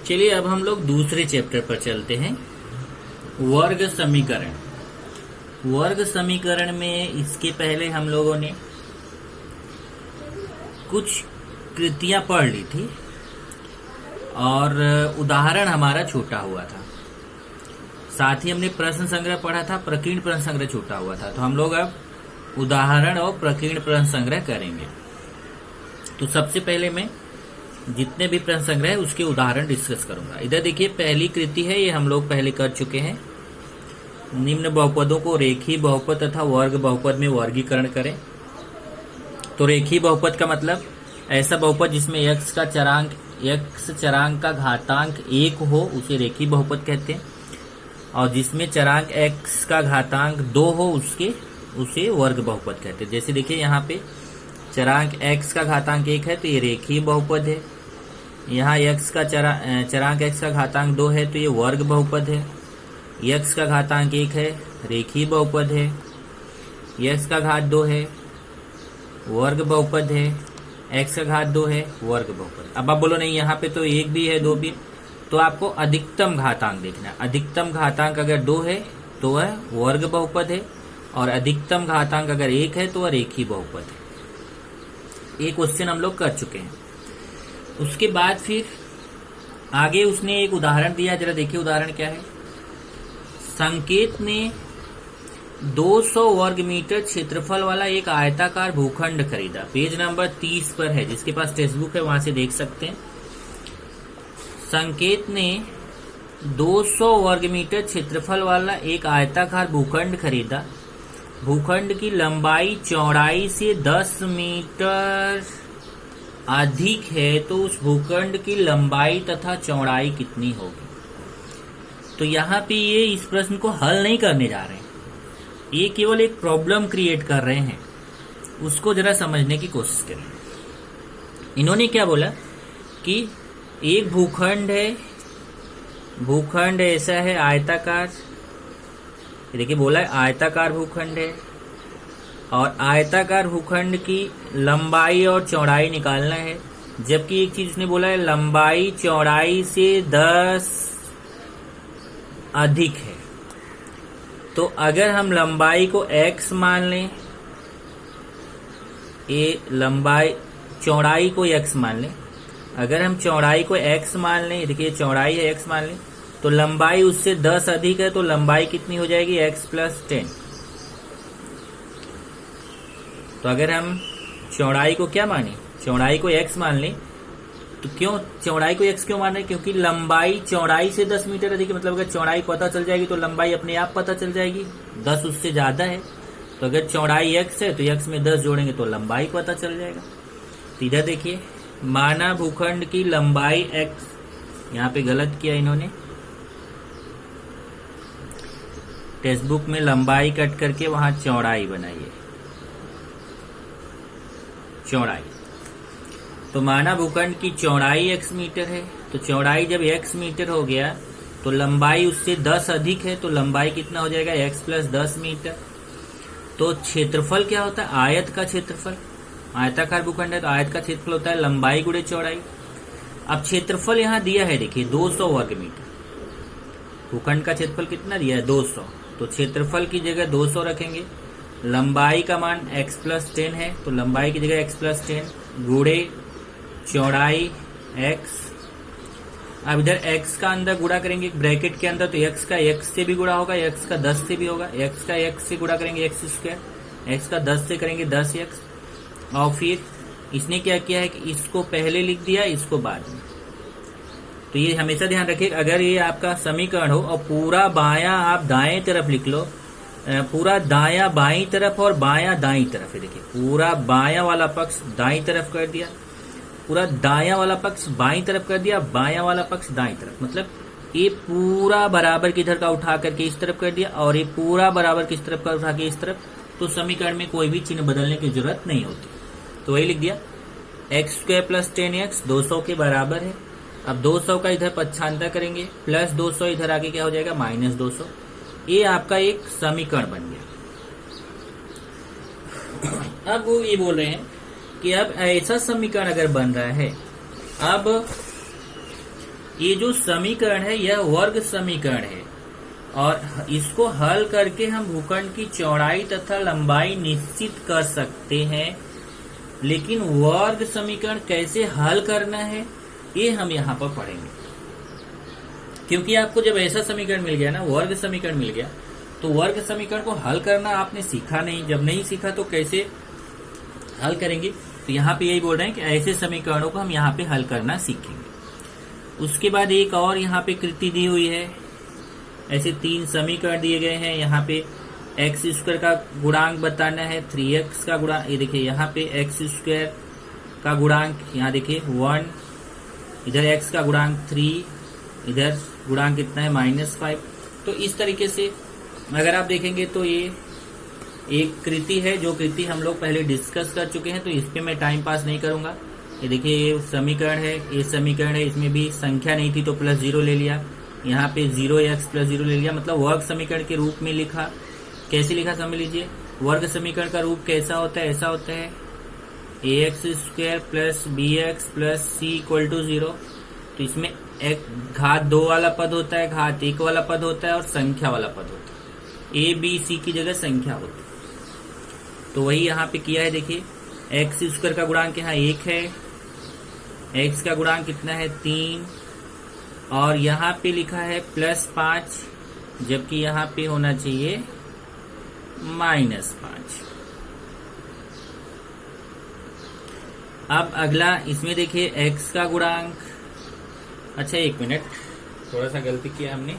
चलिए अब हम लोग दूसरे चैप्टर पर चलते हैं, वर्ग समीकरण। वर्ग समीकरण में इसके पहले हम लोगों ने कुछ कृतियां पढ़ ली थी और उदाहरण हमारा छूटा हुआ था। साथ ही हमने प्रश्न संग्रह पढ़ा था, प्रकीर्ण प्रश्न संग्रह छूटा हुआ था। तो हम लोग अब उदाहरण और प्रकीर्ण प्रश्न संग्रह करेंगे। तो सबसे पहले मैं जितने भी प्रश्न संग्रह है उसके उदाहरण डिस्कस करूंगा। इधर देखिए, पहली कृति है, ये हम लोग पहले कर चुके हैं। निम्न बहुपदों को रेखीय बहुपद तथा वर्ग बहुपद में वर्गीकरण करें। तो रेखीय बहुपद का मतलब ऐसा बहुपद जिसमें x चरांक का घातांक 1 हो, उसे रेखीय बहुपद कहते हैं। और जिसमें चरांक x का घातांक 2 हो, उसे वर्ग बहुपद कहते हैं। जैसे देखिए यहाँ पे चरांक x का घातांक 1 है तो ये रेखीय बहुपद है। यहाँ चरांक x का घातांक 2 है तो ये वर्ग बहुपद है। x का घातांक 1 है, रेखीय बहुपद है। x का घात 2 है, वर्ग बहुपद है। x का घात 2 है, वर्ग बहुपद। अब आप बोलो नहीं यहाँ पे तो 1 भी है 2 भी, तो आपको अधिकतम घातांक देखना है। अधिकतम घातांक अगर 2 है तो वह वर्ग बहुपद है, और अधिकतम घातांक अगर 1 है तो वह रेखीय बहुपद है। ये क्वेश्चन हम लोग कर चुके हैं। उसके बाद फिर आगे उसने एक उदाहरण दिया, जरा देखिए उदाहरण क्या है। संकेत ने 200 वर्ग मीटर क्षेत्रफल वाला एक आयताकार भूखंड खरीदा। पेज नंबर 30 पर है, जिसके पास टेक्स्ट बुक है वहां से देख सकते हैं। संकेत ने 200 वर्ग मीटर क्षेत्रफल वाला एक आयताकार भूखंड खरीदा। भूखंड की लंबाई चौड़ाई से 10 मीटर अधिक है, तो उस भूखंड की लंबाई तथा चौड़ाई कितनी होगी। तो यहाँ पे ये इस प्रश्न को हल नहीं करने जा रहे हैं, ये केवल एक प्रॉब्लम क्रिएट कर रहे हैं। उसको जरा समझने की कोशिश करें। इन्होंने क्या बोला कि एक भूखंड है, भूखंड ऐसा है आयताकार। देखिए बोला है आयताकार भूखंड है, और आयताकार भूखंड की लंबाई और चौड़ाई निकालना है। जबकि एक चीज उसने बोला है लंबाई चौड़ाई से 10 अधिक है। तो अगर हम लंबाई को x मान लें, ये लंबाई चौड़ाई को x मान लें, अगर हम चौड़ाई को x मान लें, देखिए चौड़ाई है x मान लें, तो लंबाई उससे 10 अधिक है, तो लंबाई कितनी हो जाएगी x + 10। तो अगर हम चौड़ाई को क्या माने, चौड़ाई को x मान लें, तो क्यों चौड़ाई को x क्यों मान रहे हैं, क्योंकि लंबाई चौड़ाई से 10 मीटर अधिक है। मतलब अगर चौड़ाई पता चल जाएगी तो लंबाई अपने आप पता चल जाएगी, 10 उससे ज्यादा है। तो अगर चौड़ाई x है तो x में 10 जोड़ेंगे तो लंबाई पता चल जाएगा। तो इधर देखिए, माना भूखंड की लंबाई x, यहाँ पे गलत किया इन्होंने, टेक्स्ट बुक में लंबाई कट करके वहां चौड़ाई बनाइए, चौड़ाई। तो माना भूखंड की चौड़ाई x मीटर है, तो चौड़ाई जब x मीटर हो गया तो लंबाई उससे 10 अधिक है, तो लंबाई कितना हो जाएगा x + 10 मीटर। तो क्षेत्रफल क्या होता है, आयत का क्षेत्रफल। आयताकार भूखंड है तो आयत का क्षेत्रफल होता है लंबाई गुणे चौड़ाई। अब क्षेत्रफल यहाँ दिया है, देखिए 200 वर्ग मीटर। भूखंड का क्षेत्रफल कितना दिया है, 200। तो क्षेत्रफल की जगह 200 रखेंगे। लंबाई का मान x + 10 है, तो लंबाई की जगह x + 10 गुणे चौड़ाई x। अब इधर x का अंदर गुणा करेंगे ब्रैकेट के अंदर, तो x का x से भी गुणा होगा, x का 10 से भी होगा। x का x से गुणा करेंगे x², x का 10 से करेंगे 10x। और फिर इसने क्या किया है कि इसको पहले लिख दिया, इसको बाद में। तो ये हमेशा ध्यान रखिए, अगर ये आपका समीकरण हो और पूरा बायां आप दाएं तरफ लिख लो, पूरा दायां बाईं तरफ और बायां दाईं तरफ है। देखिए पूरा बायां वाला पक्ष दाईं तरफ कर दिया, पूरा दायां वाला पक्ष बाईं तरफ कर दिया, बायां वाला पक्ष दाईं तरफ। मतलब ये पूरा बराबर किधर का उठा करके इस तरफ कर दिया, और ये पूरा बराबर किस तरफ का उठा के इस तरफ। तो समीकरण में कोई भी चिन्ह बदलने की जरूरत नहीं होती। तो वही लिख दिया, x² + 10x 200 के बराबर है। अब 200 का इधर पक्षांतर करेंगे, प्लस 200 इधर आगे क्या हो जाएगा, -200। ये आपका एक समीकरण बन गया। अब वो ये बोल रहे हैं कि अब ऐसा समीकरण अगर बन रहा है, अब ये जो समीकरण है यह वर्ग समीकरण है और इसको हल करके हम भूखंड की चौड़ाई तथा लंबाई निश्चित कर सकते हैं, लेकिन वर्ग समीकरण कैसे हल करना है ये हम यहाँ पर पढ़ेंगे। क्योंकि आपको जब ऐसा समीकरण मिल गया ना, वर्ग समीकरण मिल गया, तो वर्ग समीकरण को हल करना आपने सीखा नहीं। जब नहीं सीखा तो कैसे हल करेंगे? तो यहाँ पे यही बोल रहे हैं कि ऐसे समीकरणों को हम यहाँ पे हल करना सीखेंगे। उसके बाद एक और यहाँ पे कृति दी हुई है। ऐसे 3 समीकरण दिए गए हैं। यहाँ पे एक्स स्क्वायर का गुणांक बताना है, 3x का गुणांक, ये देखिए यहाँ पे एक्स स्क्वायर का गुणांक, यहाँ देखिए 1, इधर x का गुणांक 3, इधर गुणांक कितना है -5। तो इस तरीके से अगर आप देखेंगे तो ये एक कृति है, जो कृति हम लोग पहले डिस्कस कर चुके हैं, तो इस पे मैं टाइम पास नहीं करूंगा। ये देखिए ये समीकरण है, ये समीकरण है, इसमें भी संख्या नहीं थी तो +0 ले लिया, यहाँ पे 0x + 0 ले लिया, मतलब वर्ग समीकरण के रूप में लिखा। कैसे लिखा समझ लीजिए। वर्ग समीकरण का रूप कैसा होता है? ऐसा होता है ax² + bx + c = 0। तो इसमें एक घात 2 वाला पद होता है, घात 1 वाला पद होता है और संख्या वाला पद होता है। a b c की जगह संख्या होती है। तो वही यहाँ पे किया है। देखिए x² का गुणांक यहाँ 1 है, x का गुणांक कितना है 3, और यहाँ पे लिखा है +5, जबकि यहाँ पे होना चाहिए -5। अब अगला इसमें देखिए x का गुणांक, अच्छा 1 मिनट, थोड़ा सा गलती किया हमने,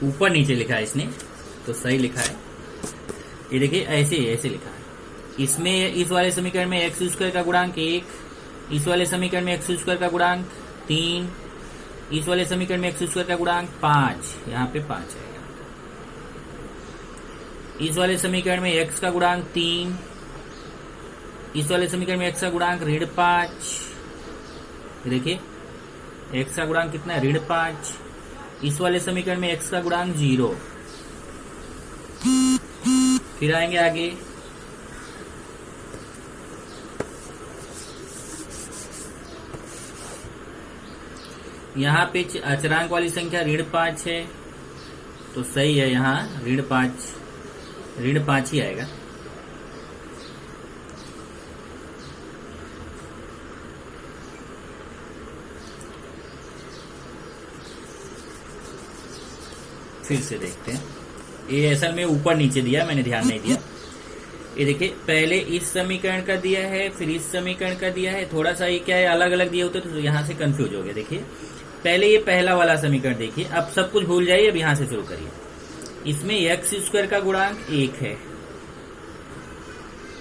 ऊपर नीचे लिखा है इसने, तो सही लिखा है। ये देखिए ऐसे लिखा है। इसमें इस वाले समीकरण में x² का गुणांक 1, इस वाले समीकरण में x² का गुणांक 3, इस वाले समीकरण में x² का गुणांक 5, यहाँ पे 5 आएगा। इस वाले समीकरण में x का गुणांक 3, इस वाले समीकरण में x का गुणांक -5, देखिए x का गुणांक कितना है -5। इस वाले समीकरण में x का गुणांक 0। फिर आएंगे आगे, यहाँ पे अचरांक वाली संख्या -5 है, तो सही है, यहाँ -5 ही आएगा। फिर से देखते हैं। ये असल में ऊपर नीचे दिया, मैंने ध्यान नहीं दिया। ये देखिए पहले इस समीकरण का दिया है, फिर इस समीकरण का दिया है। थोड़ा सा ये क्या है, अलग अलग दिए होते तो यहाँ से कंफ्यूज हो गया। देखिए पहले ये पहला वाला समीकरण देखिए, अब सब कुछ भूल जाइए, अब यहाँ से शुरू करिए। इसमें x² का गुणांक 1 है,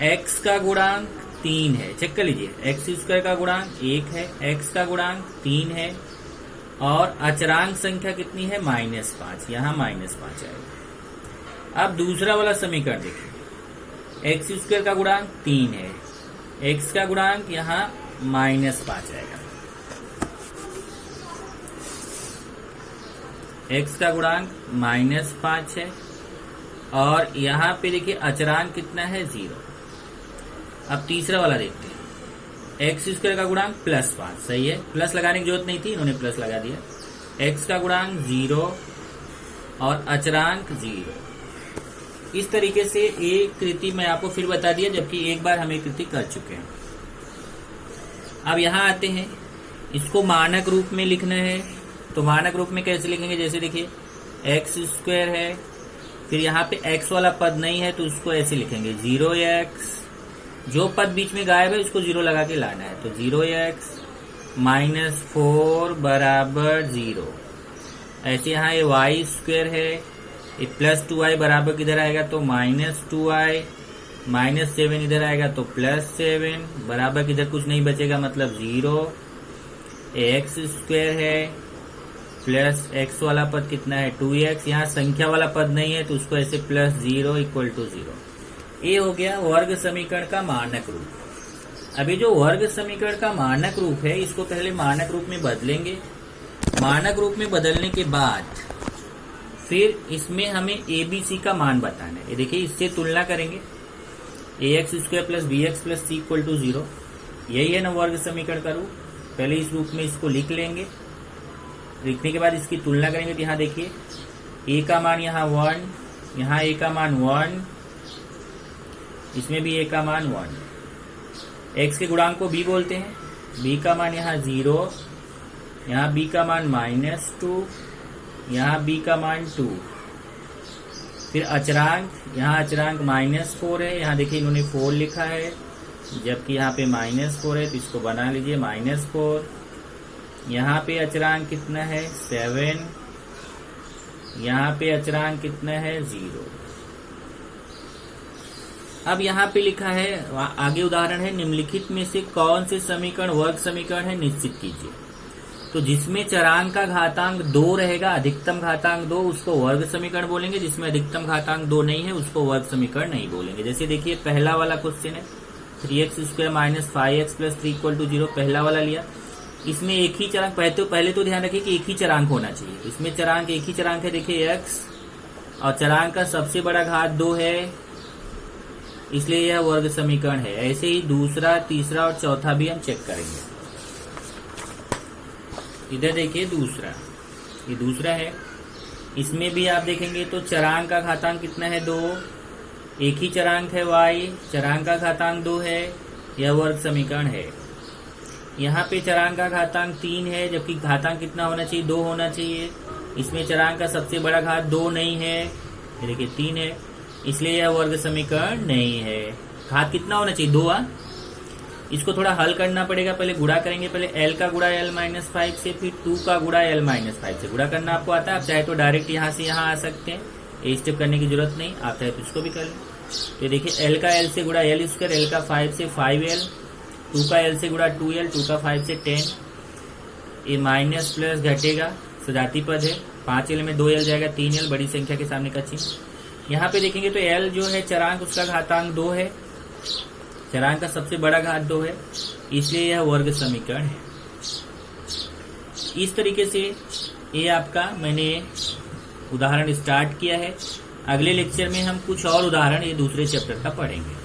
x का गुणांक 3 है, चेक कर लीजिए, x² का गुणांक 1 है, x का गुणांक 3 है, और अचरांक संख्या कितनी है -5, यहाँ -5 आएगा। अब दूसरा वाला समीकरण देखिए, x² का गुणांक 3 है, x का गुणांक यहाँ -5 आएगा, x का गुणांक -5 है, और यहाँ पे देखिए अचरांक कितना है 0। अब तीसरा वाला देखते हैं, x² का गुणांक +5, सही है, प्लस लगाने की जरूरत नहीं थी, इन्होंने प्लस लगा दिया। x का गुणांक 0 और अचरांक 0। इस तरीके से एक कृति मैं आपको फिर बता दिया, जबकि एक बार हम एक कृति कर चुके हैं। अब यहाँ आते हैं, इसको मानक रूप में लिखना है, तो मानक रूप में कैसे लिखेंगे? जैसे देखिए x² है, फिर यहाँ पे x वाला पद नहीं है तो उसको ऐसे लिखेंगे 0x, जो पद बीच में गायब है उसको 0 लगा के लाना है, तो 0x -4 = 0। ऐसे यहाँ ये y² है, ये +2y बराबर किधर आएगा तो -2y, -7 इधर आएगा तो +7, बराबर किधर कुछ नहीं बचेगा मतलब 0। x² है प्लस x वाला पद कितना है 2x, यहाँ संख्या वाला पद नहीं है तो उसको ऐसे +0 = 0। ये हो गया वर्ग समीकरण का मानक रूप। अभी जो वर्ग समीकरण का मानक रूप है, इसको पहले मानक रूप में बदलेंगे। मानक रूप में बदलने के बाद फिर इसमें हमें ABC का मान बताना है। ये देखिए इससे तुलना करेंगे, ax² + bx + c = 0। यही है ना वर्ग समीकरण का रूप। पहले इस रूप में इसको लिख लेंगे, लिखने के बाद इसकी तुलना करेंगे तो यहाँ देखिए a का मान यहाँ 1, यहाँ a का मान 1, इसमें भी a का मान 1। x के गुणांक को b बोलते हैं, b का मान यहाँ 0, यहाँ b का मान -2, यहाँ b का मान 2। फिर अचरांक, यहाँ अचरांक -4 है, यहाँ देखिए इन्होंने 4 लिखा है, जबकि यहाँ पे -4 है, तो इसको बना लीजिए -4। यहाँ पे अचरांक कितना है 7, यहाँ पे अचरांक कितना है 0। अब यहाँ पे लिखा है, आगे उदाहरण है, निम्नलिखित में से कौन से समीकरण वर्ग समीकरण है निश्चित कीजिए। तो जिसमें चरांक का घातांक 2 रहेगा, अधिकतम घातांक 2, उसको वर्ग समीकरण बोलेंगे। जिसमें अधिकतम घातांक 2 नहीं है उसको वर्ग समीकरण नहीं बोलेंगे। जैसे देखिए पहला वाला क्वेश्चन है 3x² - 5x + 3 = 0, पहला वाला लिया। इसमें एक ही चरांक, पहले तो ध्यान रखिए कि एक ही चरांक होना चाहिए। इसमें चरांक एक ही चरांक है, देखिए x, और चरांक का सबसे बड़ा घात 2 है, इसलिए यह वर्ग समीकरण है। ऐसे ही दूसरा, तीसरा और चौथा भी हम चेक करेंगे। इधर देखिए दूसरा, ये दूसरा है, इसमें भी आप देखेंगे तो चरांक का घातांक कितना है 2, एक ही चरांक है y, चरांक का घातांक 2 है, यह वर्ग समीकरण है। यहाँ पे चरांक का घातांक 3 है, जबकि घातांक कितना होना चाहिए 2 होना चाहिए। इसमें चरांक का सबसे बड़ा घात 2 नहीं है, ये देखिए 3 है, इसलिए यह वर्ग समीकरण नहीं है। घात कितना होना चाहिए 2। इसको थोड़ा हल करना पड़ेगा, पहले गुणा करेंगे। पहले l का गुणा l - 5 से, फिर 2 का गुणा l - 5 से। गुणा करना आपको आता है, आप चाहे तो डायरेक्ट यहाँ से यहाँ आ सकते हैं, ये स्टेप करने की जरूरत नहीं, आप चाहे तो इसको भी कर लें। तो देखिए l का l से गुणा l², l का 5 से 5l, 2 का l से गुणा 2l, 2 का 5 से 10। ये माइनस प्लस घटेगा, सजाती पद है, 5l में 2l जाएगा, 3l, बड़ी संख्या के सामने का चिन्ह। यहाँ पे देखेंगे तो l जो है चरांक, उसका घातांक 2 है, चरांक का सबसे बड़ा घात 2 है, इसलिए यह वर्ग समीकरण है। इस तरीके से ये आपका मैंने उदाहरण स्टार्ट किया है। अगले लेक्चर में हम कुछ और उदाहरण ये दूसरे चैप्टर का पढ़ेंगे।